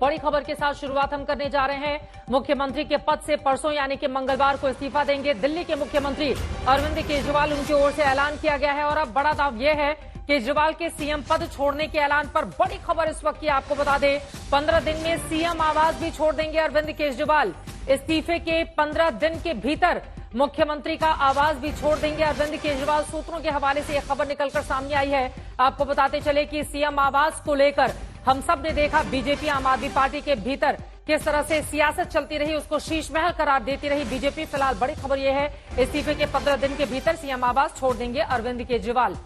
बड़ी खबर के साथ शुरुआत हम करने जा रहे हैं। मुख्यमंत्री के पद से परसों यानी कि मंगलवार को इस्तीफा देंगे दिल्ली के मुख्यमंत्री अरविंद केजरीवाल। उनकी ओर से ऐलान किया गया है और अब बड़ा दाव यह है केजरीवाल के सीएम पद छोड़ने के ऐलान पर बड़ी खबर इस वक्त की आपको बता दें 15 दिन में सीएम आवास भी छोड़ देंगे अरविंद केजरीवाल। इस्तीफे के 15 दिन के भीतर मुख्यमंत्री का आवास भी छोड़ देंगे अरविंद केजरीवाल। सूत्रों के हवाले से यह खबर निकलकर सामने आई है। आपको बताते चले कि सीएम आवास को लेकर हम सब ने देखा बीजेपी आम आदमी पार्टी के भीतर किस तरह से सियासत चलती रही, उसको शीश महल करार देती रही बीजेपी। फिलहाल बड़ी खबर यह है इस्तीफे के 15 दिन के भीतर सीएम आवास छोड़ देंगे अरविंद केजरीवाल।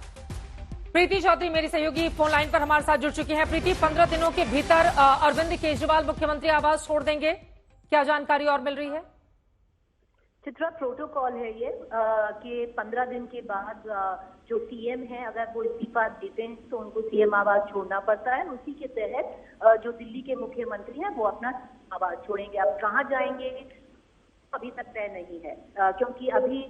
प्रीति चौधरी मेरी सहयोगी फोन लाइन पर हमारे साथ जुड़ चुकी हैं। प्रीति, 15 दिनों के भीतर अरविंद केजरीवाल मुख्यमंत्री आवास छोड़ देंगे, क्या जानकारी और मिल रही है? चित्रा, प्रोटोकॉल है ये कि 15 दिन के बाद जो सीएम है अगर वो इस्तीफा देते हैं तो उनको सीएम आवास छोड़ना पड़ता है। उसी के तहत जो दिल्ली के मुख्यमंत्री हैं वो अपना आवास छोड़ेंगे। अब कहाँ जाएंगे अभी तक तय नहीं है, क्योंकि अभी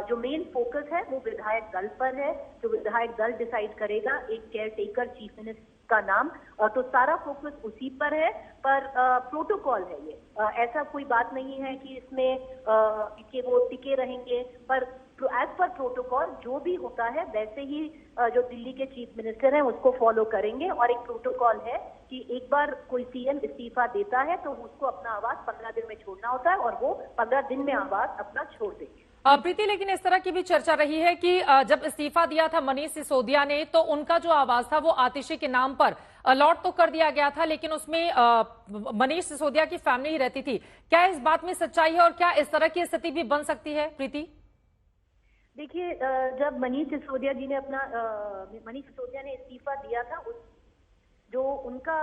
जो मेन फोकस है वो विधायक दल पर है। जो विधायक दल डिसाइड करेगा एक केयर टेकर चीफ मिनिस्टर का नाम, तो सारा फोकस उसी पर है। पर प्रोटोकॉल है ये, ऐसा कोई बात नहीं है कि इसमें कि वो टिके रहेंगे। पर एज पर प्रोटोकॉल जो भी होता है वैसे ही जो दिल्ली के चीफ मिनिस्टर हैं उसको फॉलो करेंगे। और एक प्रोटोकॉल है कि एक बार कोई सीएम इस्तीफा देता है तो उसको अपना आवास 15 दिन में छोड़ना होता है और वो 15 दिन में आवास अपना छोड़ देंगे। प्रीति, लेकिन इस तरह की भी चर्चा रही है कि जब इस्तीफा दिया था मनीष सिसोदिया ने तो उनका जो आवास था वो आतिशी के नाम पर अलॉट तो कर दिया गया था, लेकिन उसमें मनीष सिसोदिया की फैमिली ही रहती थी। क्या इस बात में सच्चाई है और क्या इस तरह की स्थिति भी बन सकती है? प्रीति, देखिए, जब मनीष सिसोदिया ने इस्तीफा दिया था जो उनका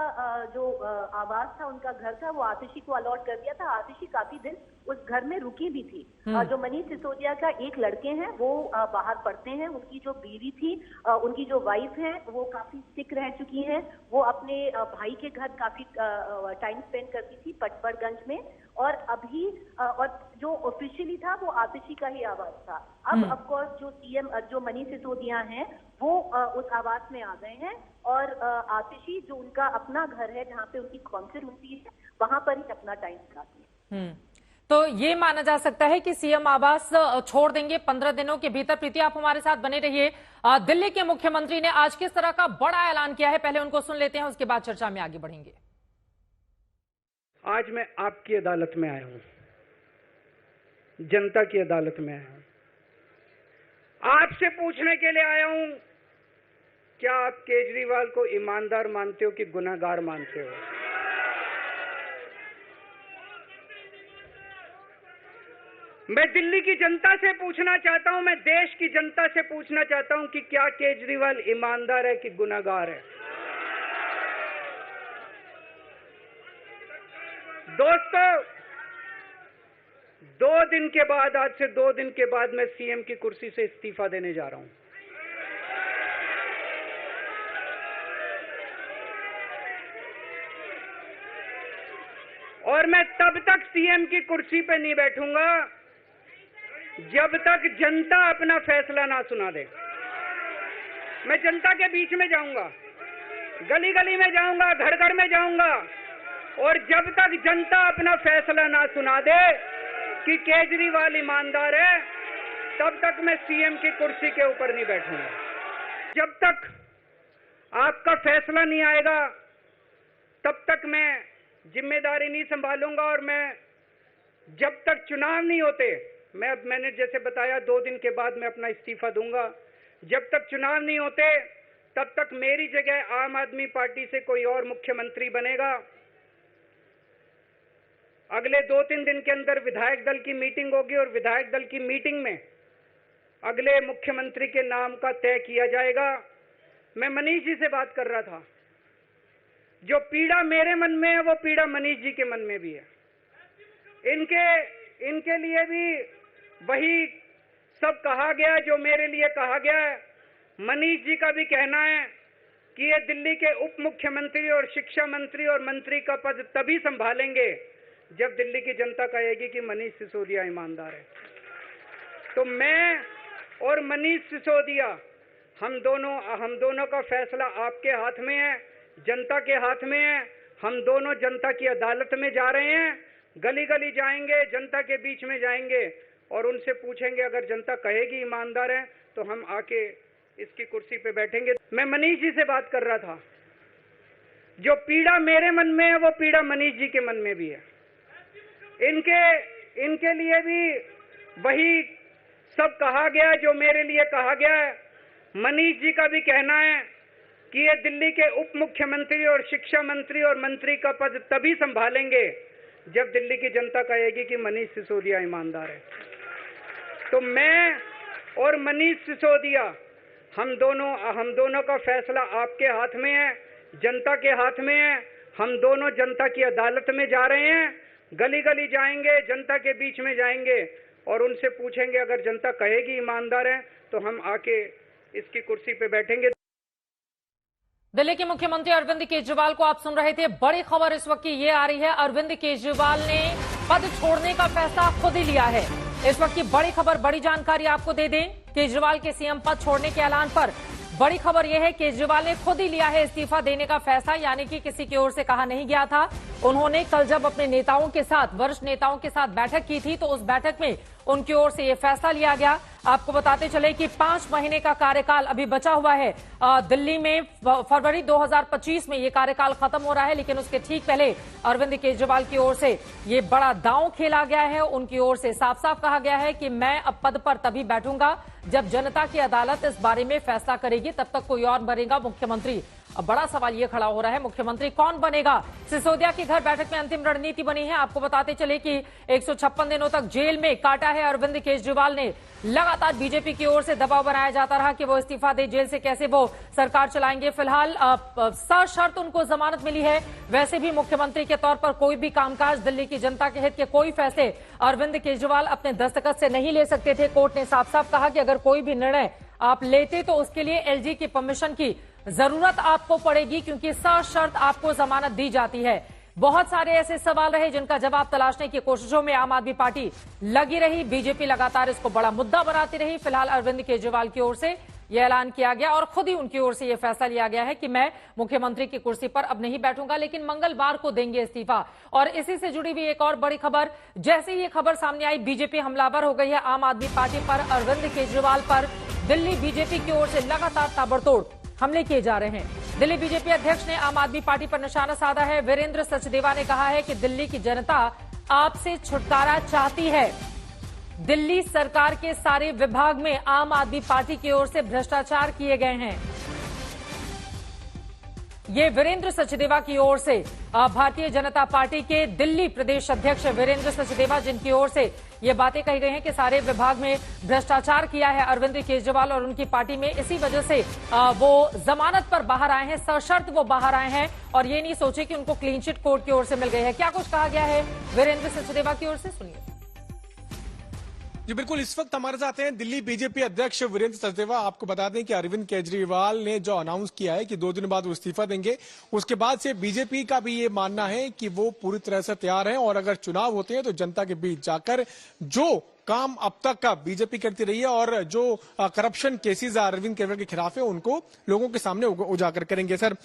आवास था, उनका घर था, वो आतिशी को अलॉट कर दिया था। आतिशी काफी दिन उस घर में रुकी भी थी। जो मनीष सिसोदिया का एक लड़के हैं वो बाहर पढ़ते हैं। उनकी जो बीवी थी, उनकी जो वाइफ है वो काफी सिक रह चुकी हैं। वो अपने भाई के घर काफी टाइम स्पेंड करती थी पटपड़गंज में। और अभी और जो ऑफिशियली था वो आतिशी का ही आवास था। अब ऑफकोर्स जो सीएम जो मनीष सिसोदिया हैं वो उस आवास में आ गए हैं और आतिशी जो उनका अपना घर है जहाँ पे उनकी कौंसिल होती है वहां पर ही अपना टाइम बिताती है। तो ये माना जा सकता है कि सीएम आवास छोड़ देंगे 15 दिनों के भीतर। प्रीति, आप हमारे साथ बने रहिए। दिल्ली के मुख्यमंत्री ने आज किस तरह का बड़ा ऐलान किया है, पहले उनको सुन लेते हैं, उसके बाद चर्चा में आगे बढ़ेंगे। आज मैं आपकी अदालत में आया हूं, जनता की अदालत में आया हूं। आपसे पूछने के लिए आया हूं, क्या आप केजरीवाल को ईमानदार मानते हो कि गुनहगार मानते हो? मैं दिल्ली की जनता से पूछना चाहता हूं, मैं देश की जनता से पूछना चाहता हूं कि क्या केजरीवाल ईमानदार है कि गुनहगार है? दोस्तों, 2 दिन के बाद, आज से 2 दिन के बाद मैं सीएम की कुर्सी से इस्तीफा देने जा रहा हूं। और मैं तब तक सीएम की कुर्सी पे नहीं बैठूंगा जब तक जनता अपना फैसला ना सुना दे। मैं जनता के बीच में जाऊंगा, गली गली में जाऊंगा, घर घर में जाऊंगा, और जब तक जनता अपना फैसला ना सुना दे कि केजरीवाल ईमानदार है तब तक मैं सीएम की कुर्सी के ऊपर नहीं बैठूंगा। जब तक आपका फैसला नहीं आएगा तब तक मैं जिम्मेदारी नहीं संभालूंगा। और मैं जब तक चुनाव नहीं होते, मैंने जैसे बताया 2 दिन के बाद मैं अपना इस्तीफा दूंगा। जब तक चुनाव नहीं होते तब तक मेरी जगह आम आदमी पार्टी से कोई और मुख्यमंत्री बनेगा। अगले 2-3 दिन के अंदर विधायक दल की मीटिंग होगी और विधायक दल की मीटिंग में अगले मुख्यमंत्री के नाम का तय किया जाएगा। मैं मनीष जी से बात कर रहा था, जो पीड़ा मेरे मन में है वो पीड़ा मनीष जी के मन में भी है। इनके लिए भी वही सब कहा गया जो मेरे लिए कहा गया है। मनीष जी का भी कहना है कि ये दिल्ली के उप मुख्यमंत्री और शिक्षा मंत्री और मंत्री का पद तभी संभालेंगे जब दिल्ली की जनता कहेगी कि मनीष सिसोदिया ईमानदार है। तो मैं और मनीष सिसोदिया, हम दोनों का फैसला आपके हाथ में है, जनता के हाथ में है। हम दोनों जनता की अदालत में जा रहे हैं, गली गली जाएंगे, जनता के बीच में जाएंगे और उनसे पूछेंगे, अगर जनता कहेगी ईमानदार है तो हम आके इसकी कुर्सी पे बैठेंगे। मैं मनीष जी से बात कर रहा था, जो पीड़ा मेरे मन में है वो पीड़ा मनीष जी के मन में भी है। इनके लिए भी वही सब कहा गया जो मेरे लिए कहा गया है। मनीष जी का भी कहना है कि ये दिल्ली के उप मुख्यमंत्री और शिक्षा मंत्री और मंत्री का पद तभी संभालेंगे जब दिल्ली की जनता कहेगी कि मनीष सिसोदिया ईमानदार है। तो मैं और मनीष सिसोदिया, हम दोनों का फैसला आपके हाथ में है, जनता के हाथ में है। हम दोनों जनता की अदालत में जा रहे हैं, गली गली जाएंगे, जनता के बीच में जाएंगे और उनसे पूछेंगे, अगर जनता कहेगी ईमानदार है तो हम आके इसकी कुर्सी पे बैठेंगे। दिल्ली के मुख्यमंत्री अरविंद केजरीवाल को आप सुन रहे थे। बड़ी खबर इस वक्त की ये आ रही है, अरविंद केजरीवाल ने पद छोड़ने का फैसला खुद ही लिया है। इस वक्त की बड़ी खबर, बड़ी जानकारी आपको दे दें। केजरीवाल के सीएम पद छोड़ने के ऐलान पर बड़ी खबर यह है, केजरीवाल ने खुद ही लिया है इस्तीफा देने का फैसला, यानी कि किसी की ओर से कहा नहीं गया था। उन्होंने कल जब अपने नेताओं के साथ, वरिष्ठ नेताओं के साथ बैठक की थी तो उस बैठक में उनकी ओर से यह फैसला लिया गया। आपको बताते चले कि 5 महीने का कार्यकाल अभी बचा हुआ है। दिल्ली में फरवरी 2025 में ये कार्यकाल खत्म हो रहा है, लेकिन उसके ठीक पहले अरविंद केजरीवाल की ओर से ये बड़ा दांव खेला गया है। उनकी ओर से साफ साफ कहा गया है कि मैं अब पद पर तभी बैठूंगा जब जनता की अदालत इस बारे में फैसला करेगी, तब तक कोई और बनेगा मुख्यमंत्री। अब बड़ा सवाल ये खड़ा हो रहा है, मुख्यमंत्री कौन बनेगा? सिसोदिया के घर बैठक में अंतिम रणनीति बनी है। आपको बताते चले कि 156 दिनों तक जेल में काटा है अरविंद केजरीवाल ने। लगातार बीजेपी की ओर से दबाव बनाया जाता रहा कि वो इस्तीफा दे, जेल से कैसे वो सरकार चलाएंगे। फिलहाल सशर्त उनको जमानत मिली है। वैसे भी मुख्यमंत्री के तौर पर कोई भी कामकाज, दिल्ली की जनता के हित के कोई फैसले अरविंद केजरीवाल अपने दस्तखत से नहीं ले सकते थे। कोर्ट ने साफ साफ कहा कि अगर कोई भी निर्णय आप लेते तो उसके लिए एलजी की परमिशन की जरूरत आपको पड़ेगी, क्योंकि सशर्त आपको जमानत दी जाती है। बहुत सारे ऐसे सवाल रहे जिनका जवाब तलाशने की कोशिशों में आम आदमी पार्टी लगी रही। बीजेपी लगातार इसको बड़ा मुद्दा बनाती रही। फिलहाल अरविंद केजरीवाल की ओर से यह ऐलान किया गया और खुद ही उनकी ओर से यह फैसला लिया गया है कि मैं मुख्यमंत्री की कुर्सी पर अब नहीं बैठूंगा, लेकिन मंगलवार को देंगे इस्तीफा। और इसी से जुड़ी हुई एक और बड़ी खबर, जैसे ये खबर सामने आई, बीजेपी हमलावर हो गई है आम आदमी पार्टी पर। अरविंद केजरीवाल पर दिल्ली बीजेपी की ओर से लगातार ताबड़तोड़ हमले किए जा रहे हैं। दिल्ली बीजेपी अध्यक्ष ने आम आदमी पार्टी पर निशाना साधा है। वीरेंद्र सचदेवा ने कहा है कि दिल्ली की जनता आपसे छुटकारा चाहती है। दिल्ली सरकार के सारे विभाग में आम आदमी पार्टी की ओर से भ्रष्टाचार किए गए हैं। ये वीरेंद्र सचदेवा की ओर से भारतीय जनता पार्टी के दिल्ली प्रदेश अध्यक्ष वीरेंद्र सचदेवा, जिनकी ओर से ये बातें कही गई हैं कि सारे विभाग में भ्रष्टाचार किया है अरविंद केजरीवाल और उनकी पार्टी में। इसी वजह से वो जमानत पर बाहर आए हैं, सशर्त वो बाहर आए हैं और ये नहीं सोचे कि उनको क्लीन चिट कोर्ट की ओर से मिल गई है। क्या कुछ कहा गया है वीरेंद्र सचदेवा की ओर से, सुनिए। जी बिल्कुल, इस वक्त हमारे साथ हैं दिल्ली बीजेपी अध्यक्ष वीरेंद्र सचदेवा। आपको बता दें कि अरविंद केजरीवाल ने जो अनाउंस किया है कि 2 दिन बाद वो इस्तीफा देंगे, उसके बाद से बीजेपी का भी ये मानना है कि वो पूरी तरह से तैयार है और अगर चुनाव होते हैं तो जनता के बीच जाकर जो काम अब तक का बीजेपी करती रही है और जो करप्शन केसेस अरविंद केजरीवाल के खिलाफ है उनको लोगों के सामने उजागर करेंगे। सर,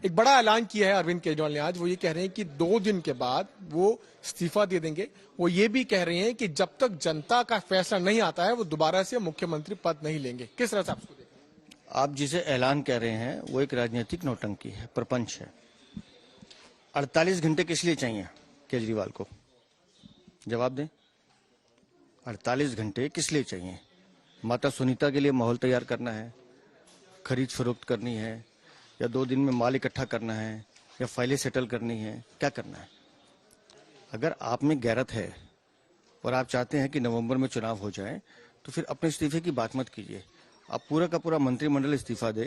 एक बड़ा ऐलान किया है अरविंद केजरीवाल ने आज। वो ये कह रहे हैं कि 2 दिन के बाद वो इस्तीफा दे देंगे। वो ये भी कह रहे हैं कि जब तक जनता का फैसला नहीं आता है वो दोबारा से मुख्यमंत्री पद नहीं लेंगे। किस तरह से आप इसको देखते हैं? आप जिसे ऐलान कह रहे हैं वो एक राजनीतिक नौटंकी है, प्रपंच है। 48 घंटे किस लिए चाहिए केजरीवाल को? जवाब दें। 48 घंटे किस लिए चाहिए? माता सुनीता के लिए माहौल तैयार करना है, खरीद फरोख्त करनी है, या 2 दिन में माल इकट्ठा करना है, या फाइलें सेटल करनी है? क्या करना है? अगर आप में गैरत है और आप चाहते हैं कि नवंबर में चुनाव हो जाए तो फिर अपने इस्तीफे की बात मत कीजिए। आप पूरा का पूरा मंत्रिमंडल इस्तीफा दे,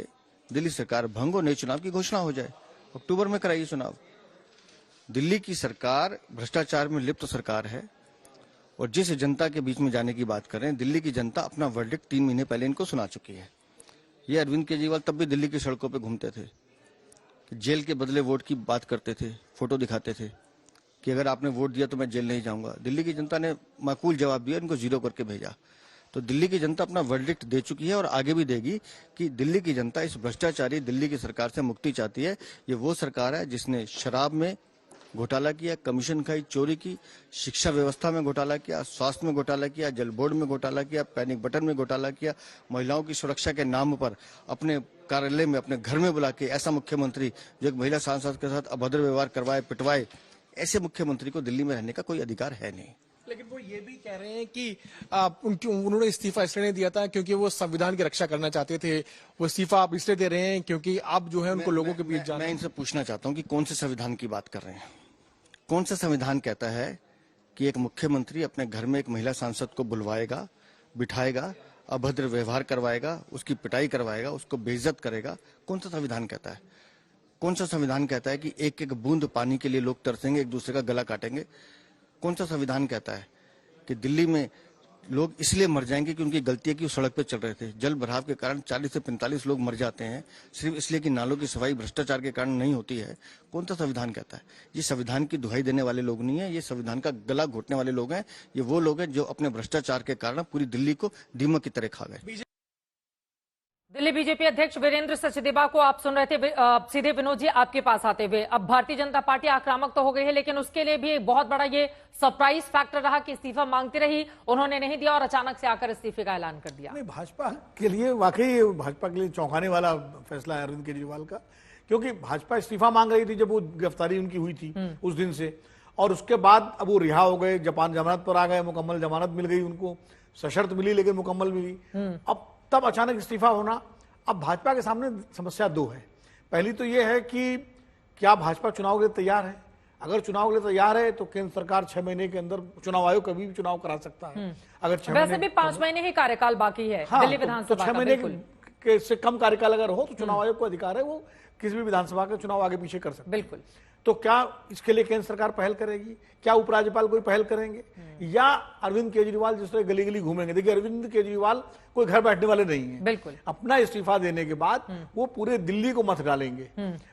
दिल्ली सरकार भंग हो, नए चुनाव की घोषणा हो जाए, अक्टूबर में कराइए चुनाव। दिल्ली की सरकार भ्रष्टाचार में लिप्त सरकार है और जिस जनता के बीच में जाने की बात कर रहे हैं, दिल्ली की जनता अपना वर्डिक्ट 3 महीने पहले इनको सुना चुकी है। ये अरविंद केजरीवाल तब भी दिल्ली की सड़कों पे घूमते थे, जेल के बदले वोट की बात करते थे, फोटो दिखाते थे कि अगर आपने वोट दिया तो मैं जेल नहीं जाऊंगा। दिल्ली की जनता ने माकूल जवाब दिया, इनको 0 करके भेजा। तो दिल्ली की जनता अपना वर्डिक्ट दे चुकी है और आगे भी देगी कि दिल्ली की जनता इस भ्रष्टाचारी दिल्ली की सरकार से मुक्ति चाहती है। ये वो सरकार है जिसने शराब में घोटाला किया, कमीशन खाई, चोरी की, शिक्षा व्यवस्था में घोटाला किया, स्वास्थ्य में घोटाला किया, जल बोर्ड में घोटाला किया, पैनिक बटन में घोटाला किया, महिलाओं की सुरक्षा के नाम पर अपने कार्यालय में, अपने घर में बुला के ऐसा मुख्यमंत्री जो एक महिला सांसद के साथ अभद्र व्यवहार करवाए, पिटवाए, ऐसे मुख्यमंत्री को दिल्ली में रहने का कोई अधिकार है नहीं। लेकिन वो ये भी कह रहे हैं कि उन्होंने इस्तीफा इसलिए नहीं दिया था क्योंकि वो संविधान की रक्षा करना चाहते थे। वो इस्तीफा आप इसलिए दे रहे हैं क्योंकि अब जो है उनको लोगों के बीच जाना। मैं इनसे पूछना चाहता हूं कि कौन से संविधान की बात कर रहे हैं? कौन सा संविधान कहता है कि एक मुख्यमंत्री अपने घर में एक महिला सांसद को बुलवाएगा, बिठाएगा, अभद्र व्यवहार करवाएगा, उसकी पिटाई करवाएगा, उसको बेइज्जत करेगा? कौन सा संविधान कहता है? कौन सा संविधान कहता है कि एक एक बूंद पानी के लिए लोग तरसेंगे, एक दूसरे का गला काटेंगे? कौन सा संविधान कहता है कि दिल्ली में लोग इसलिए मर जाएंगे कि उनकी गलती है कि वो सड़क पर चल रहे थे? जल भराव के कारण 40 से 45 लोग मर जाते हैं सिर्फ इसलिए कि नालों की सफाई भ्रष्टाचार के कारण नहीं होती है। कौन सा संविधान कहता है? ये संविधान की दुहाई देने वाले लोग नहीं है, ये संविधान का गला घोटने वाले लोग हैं। ये वो लोग हैं जो अपने भ्रष्टाचार के कारण पूरी दिल्ली को दीमक की तरह खा गए। दिल्ली बीजेपी अध्यक्ष वीरेंद्र सचदेवा को आप सुन रहे थे। सीधे विनोद जी आपके पास आते हुए, अब भारतीय जनता पार्टी आक्रामक तो हो गई है, लेकिन उसके लिए भी एक बहुत बड़ा ये सरप्राइज फैक्टर रहा कि इस्तीफा मांगती रही, उन्होंने नहीं दिया और अचानक से आकर इस्तीफे का ऐलान कर दिया। नहीं, भाजपा के लिए वाकई भाजपा के लिए चौंकाने वाला फैसला है अरविंद केजरीवाल का, क्योंकि भाजपा इस्तीफा मांग रही थी जब वो गिरफ्तारी उनकी हुई थी उस दिन से, और उसके बाद अब वो रिहा हो गए, जापान जमानत पर आ गए, मुकम्मल जमानत मिल गई उनको, सशर्त मिली लेकिन मुकम्मल मिली। अब तब अचानक इस्तीफा होना, अब भाजपा के सामने समस्या दो है। पहली तो ये है कि क्या भाजपा चुनाव के लिए तैयार है? अगर चुनाव के लिए तैयार है तो केंद्र सरकार 6 महीने के अंदर, चुनाव आयोग कभी भी चुनाव करा सकता है। अगर 6 वैसे भी 5 महीने ही कार्यकाल बाकी है दिल्ली विधानसभा तो 6 महीने के से कम कार्यकाल अगर हो तो चुनाव आयोग को अधिकार है वो किसी भी विधानसभा का चुनाव आगे पीछे कर सकते हैं। बिल्कुल। तो क्या इसके लिए केंद्र सरकार पहल करेगी? क्या उपराज्यपाल कोई पहल करेंगे? या अरविंद केजरीवाल जिस तरह गली गली घूमेंगे? देखिए, अरविंद केजरीवाल कोई घर बैठने वाले नहीं है। बिल्कुल। अपना इस्तीफा देने के बाद वो पूरे दिल्ली को मत डालेंगे।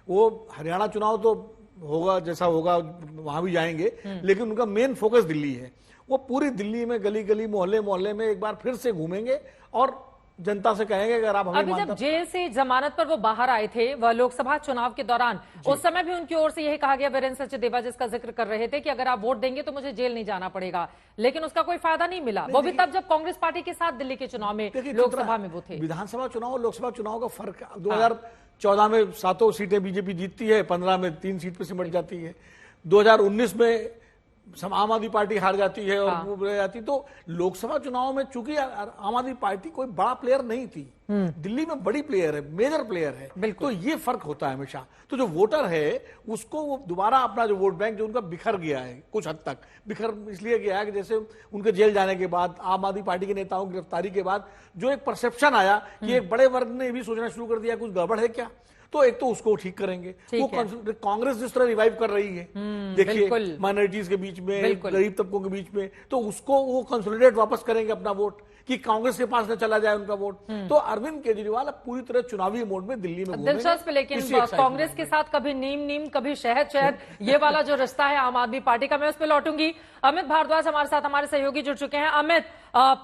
वो हरियाणा चुनाव तो होगा जैसा होगा, वहां भी जाएंगे, लेकिन उनका मेन फोकस दिल्ली है। वो पूरी दिल्ली में गली गली, मोहल्ले मोहल्ले में एक बार फिर से घूमेंगे और जनता से कहेंगे अगर आप हमें अभी जब जेल से जमानत पर वो बाहर आए थे वह लोकसभा चुनाव के दौरान, उस समय भी उनकी ओर से यही कहा गया, वीरेंद्र सचदेवा जिसका जिक्र कर रहे थे, कि अगर आप वोट देंगे तो मुझे जेल नहीं जाना पड़ेगा, लेकिन उसका कोई फायदा नहीं मिला। वो भी तब जब कांग्रेस पार्टी के साथ दिल्ली के चुनाव में, लोकसभा में वो थे। विधानसभा चुनाव और लोकसभा चुनाव का फर्क, 2014 में 7 सीटें बीजेपी जीतती है, 15 में 3 सीट पे सिमट जाती है, 2019 में आम आदमी पार्टी हार जाती है और वो रह जाती। तो लोकसभा चुनाव में चूंकि आम आदमी पार्टी कोई बड़ा प्लेयर नहीं थी, दिल्ली में बड़ी प्लेयर है, मेजर प्लेयर है, तो ये फर्क होता है हमेशा। तो जो वोटर है उसको वो दोबारा अपना जो वोट बैंक जो उनका बिखर गया है, कुछ हद तक बिखर इसलिए गया है कि जैसे उनके जेल जाने के बाद, आम आदमी पार्टी के नेताओं की गिरफ्तारी के बाद जो एक परसेप्शन आया कि एक बड़े वर्ग ने भी सोचना शुरू कर दिया कुछ गड़बड़ है क्या, तो एक तो उसको ठीक करेंगे। वो कांग्रेस जिस तरह रिवाइव कर रही है, देखिए माइनॉरिटीज के बीच में, गरीब तबकों के बीच में, तो उसको वो कंसोलिडेट वापस करेंगे अपना वोट, कि कांग्रेस के पास न चला जाए उनका वोट। तो अरविंद केजरीवाल अब पूरी तरह चुनावी मोड में दिल्ली में दिलचस्प। लेकिन कांग्रेस के साथ कभी नीम कभी शहद, ये वाला जो रिश्ता है आम आदमी पार्टी का, मैं उस पर लौटूंगी। अमित भारद्वाज हमारे साथ, हमारे सहयोगी जुड़ चुके हैं। अमित,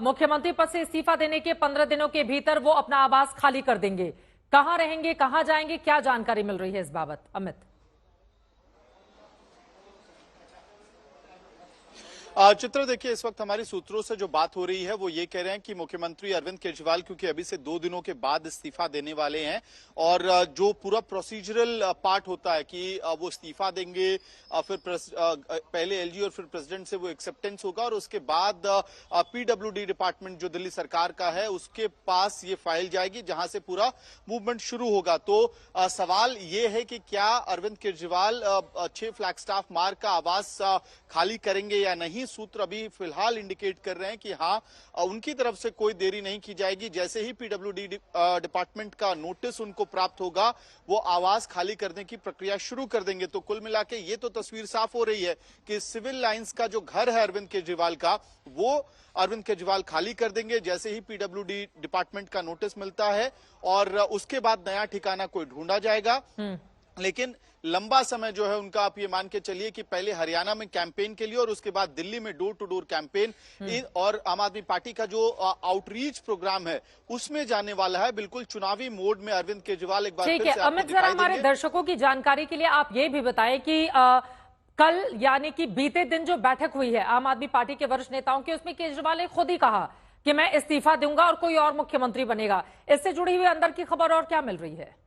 मुख्यमंत्री पद से इस्तीफा देने के 15 दिनों के भीतर वो अपना आवास खाली कर देंगे, कहां रहेंगे, कहां जाएंगे, क्या जानकारी मिल रही है इस बाबत? अमित। चित्र देखिए, इस वक्त हमारी सूत्रों से जो बात हो रही है वो ये कह रहे हैं कि मुख्यमंत्री अरविंद केजरीवाल क्योंकि अभी से 2 दिनों के बाद इस्तीफा देने वाले हैं, और जो पूरा प्रोसीजरल पार्ट होता है कि वो इस्तीफा देंगे, फिर पहले एलजी और फिर प्रेसिडेंट से वो एक्सेप्टेंस होगा, और उसके बाद पीडब्ल्यूडी डिपार्टमेंट जो दिल्ली सरकार का है उसके पास ये फाइल जाएगी, जहां से पूरा मूवमेंट शुरू होगा। तो सवाल ये है कि क्या अरविंद केजरीवाल 6 फ्लैगस्टाफ मार्ग का आवास खाली करेंगे या नहीं। सूत्र अभी फिलहाल इंडिकेट कर रहे हैं कि हाँ, उनकी तरफ से कोई देरी नहीं की जाएगी। जैसे ही पीडब्ल्यूडी डिपार्टमेंट का नोटिस उनको प्राप्त होगा, वो आवास खाली करने की प्रक्रिया शुरू कर देंगे। तो कुल मिला के ये तो तस्वीर साफ हो रही है कि सिविल लाइंस का जो घर है अरविंद केजरीवाल का, वो अरविंद केजरीवाल खाली कर देंगे जैसे ही पीडब्ल्यूडी डिपार्टमेंट का नोटिस मिलता है, और उसके बाद नया ठिकाना कोई ढूंढा जाएगा। लेकिन लंबा समय जो है उनका, आप ये मान के चलिए कि पहले हरियाणा में कैंपेन के लिए और उसके बाद दिल्ली में डोर टू डोर कैंपेन और आम आदमी पार्टी का जो आउटरीच प्रोग्राम है उसमें जाने वाला है। बिल्कुल चुनावी मोड में अरविंद केजरीवाल एक बार ठीक फिर है। से आपको अमित, दिखाई जरा हमारे देंगे। दर्शकों की जानकारी के लिए आप ये भी बताएं कि कल यानी कि बीते दिन जो बैठक हुई है आम आदमी पार्टी के वरिष्ठ नेताओं की, उसमें केजरीवाल ने खुद ही कहा कि मैं इस्तीफा दूंगा और कोई और मुख्यमंत्री बनेगा। इससे जुड़ी हुई अंदर की खबर और क्या मिल रही है?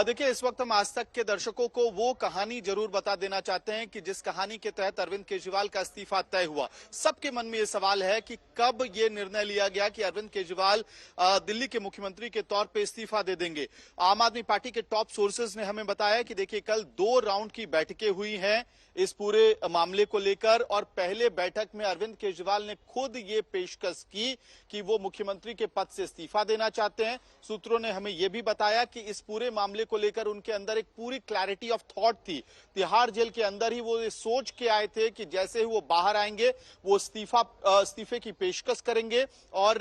देखिए, इस वक्त हम आज तक के दर्शकों को वो कहानी जरूर बता देना चाहते हैं कि जिस कहानी के तहत अरविंद केजरीवाल का इस्तीफा तय हुआ। सबके मन में ये सवाल है कि कब ये निर्णय लिया गया कि अरविंद केजरीवाल दिल्ली के मुख्यमंत्री के तौर पे इस्तीफा दे देंगे। आम आदमी पार्टी के टॉप सोर्सेज ने हमें बताया कि देखिए, कल 2 राउंड की बैठकें हुई हैं इस पूरे मामले को लेकर, और पहले बैठक में अरविंद केजरीवाल ने खुद ये पेशकश की कि वो मुख्यमंत्री के पद से इस्तीफा देना चाहते हैं। सूत्रों ने हमें यह भी बताया कि इस पूरे मामले को लेकर उनके अंदर एक पूरी क्लैरिटी ऑफ थॉट थी। तिहाड़ जेल के अंदर ही वो ये सोच के आए थे कि जैसे ही वो बाहर आएंगे वो इस्तीफे की पेशकश करेंगे, और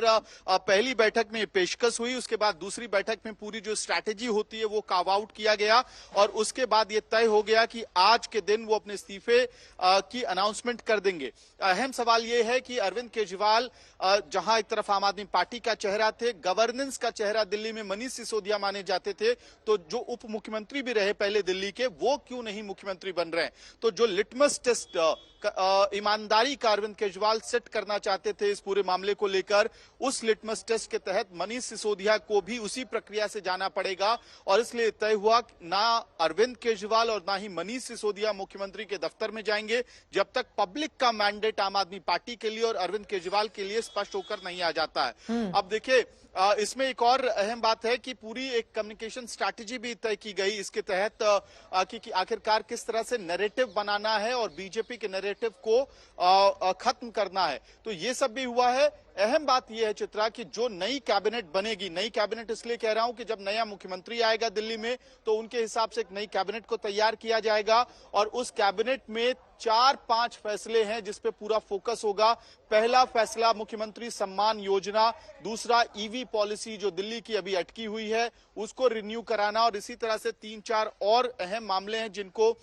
पहली बैठक में पेशकश हुई। उसके बाद दूसरी बैठक में पूरी जो स्ट्रैटेजी होती है वो कार्व आउट किया गया, और उसके बाद ये तय हो गया कि आज के दिन वो अपने इस्तीफे की अनाउंसमेंट कर देंगे। अहम सवाल ये है कि अरविंद केजरीवाल जहां एक तरफ आम आदमी पार्टी का चेहरा थे, गवर्नेंस का चेहरा दिल्ली में मनीष सिसोदिया माने जाते थे, तो जो उप मुख्यमंत्री भी रहे पहले दिल्ली के, वो क्यों नहीं मुख्यमंत्री बन रहे हैं? तो जो लिटमस टेस्ट ईमानदारी का अरविंद केजरीवाल सेट करना चाहते थे इस पूरे मामले को लेकर, उस लिटमस टेस्ट के तहत मनीष सिसोदिया को भी उसी प्रक्रिया से जाना पड़ेगा, और इसलिए तय हुआ ना अरविंद केजरीवाल और ना ही मनीष सिसोदिया मुख्यमंत्री के दफ्तर में जाएंगे जब तक पब्लिक का मैंडेट आम आदमी पार्टी के लिए और अरविंद केजरीवाल के लिए स्पष्ट होकर नहीं आ जाता है। अब देखिए, इसमें एक और अहम बात है कि पूरी एक कम्युनिकेशन स्ट्रैटेजी भी तय की गई इसके तहत कि आखिरकार किस तरह से नैरेटिव बनाना है और बीजेपी के नैरेटिव को खत्म करना है। तो ये सब भी हुआ है। अहम बात यह है चित्रा कि जो नई कैबिनेट बनेगी, नई कैबिनेट इसलिए कह रहा हूं कि जब नया मुख्यमंत्री आएगा दिल्ली में तो उनके हिसाब से एक नई कैबिनेट को तैयार किया जाएगा, और उस कैबिनेट में 4-5 फैसले हैं जिस पे पूरा फोकस होगा। पहला फैसला मुख्यमंत्री सम्मान योजना, दूसरा ईवी पॉलिसी जो दिल्ली की अभी अटकी हुई है उसको रिन्यू कराना, और इसी तरह से 3-4 और अहम मामले हैं जिनको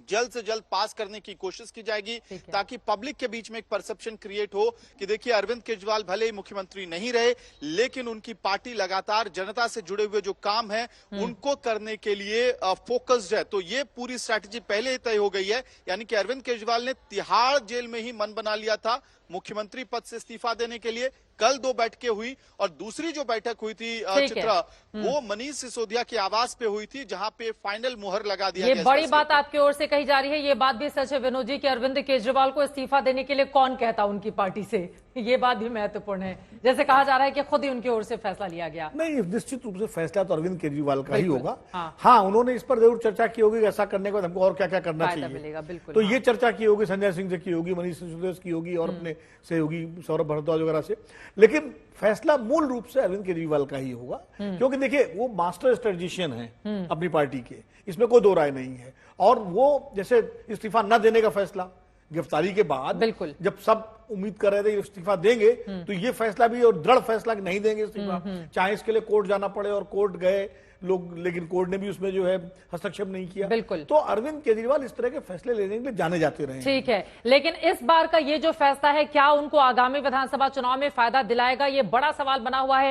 जल्द से जल्द पास करने की कोशिश की जाएगी, ताकि पब्लिक के बीच में एक परसेप्शन क्रिएट हो कि देखिए, अरविंद केजरीवाल भले ही मुख्यमंत्री नहीं रहे लेकिन उनकी पार्टी लगातार जनता से जुड़े हुए जो काम है उनको करने के लिए फोकस्ड है। तो ये पूरी स्ट्रैटेजी पहले ही तय हो गई है, यानी कि अरविंद केजरीवाल ने तिहाड़ जेल में ही मन बना लिया था मुख्यमंत्री पद से इस्तीफा देने के लिए। कल 2 बैठकें हुई, और दूसरी जो बैठक हुई थी चित्रा, वो मनीष सिसोदिया के आवास पे हुई थी, जहां पे फाइनल मुहर लगा दिया गया। ये बड़ी बात आपकी ओर से कही जा रही है। ये बात भी सच है विनोद जी कि अरविंद केजरीवाल को इस्तीफा देने के लिए कौन कहता उनकी पार्टी से, ये बात भी महत्वपूर्ण है। जैसे कहा जा रहा है कि खुद ही उनकी ओर से फैसला लिया गया। नहीं, निश्चित रूप से फैसला तो अरविंद केजरीवाल का ही होगा। हाँ, उन्होंने इस पर जरूर चर्चा की होगी ऐसा करने के बाद हमको और क्या क्या करना चाहिए, बिल्कुल। तो ये चर्चा की होगी, संजय सिंह से की होगी, मनीष सिसोदिया से की होगी, और अपने सहयोगी सौरभ भारद्वाज वगैरह से। लेकिन फैसला मूल रूप से अरविंद केजरीवाल का ही होगा, क्योंकि देखिए, वो मास्टर स्ट्रेटेजिशियन है अपनी पार्टी के, इसमें कोई दो राय नहीं है। और वो जैसे इस्तीफा न देने का फैसला गिरफ्तारी के बाद, बिल्कुल, जब सब उम्मीद कर रहे थे इस्तीफा देंगे, तो ये फैसला भी और दृढ़ फैसला कि नहीं देंगे इस्तीफा, चाहे इसके लिए कोर्ट जाना पड़े, और कोर्ट गए लोग, लेकिन कोर्ट ने भी उसमें जो है हस्तक्षेप नहीं किया। बिल्कुल। तो अरविंद केजरीवाल इस तरह के फैसले लेने के लिए जाने जाते रहे। ठीक है, लेकिन इस बार का ये जो फैसला है क्या उनको आगामी विधानसभा चुनाव में फायदा दिलाएगा, ये बड़ा सवाल बना हुआ है।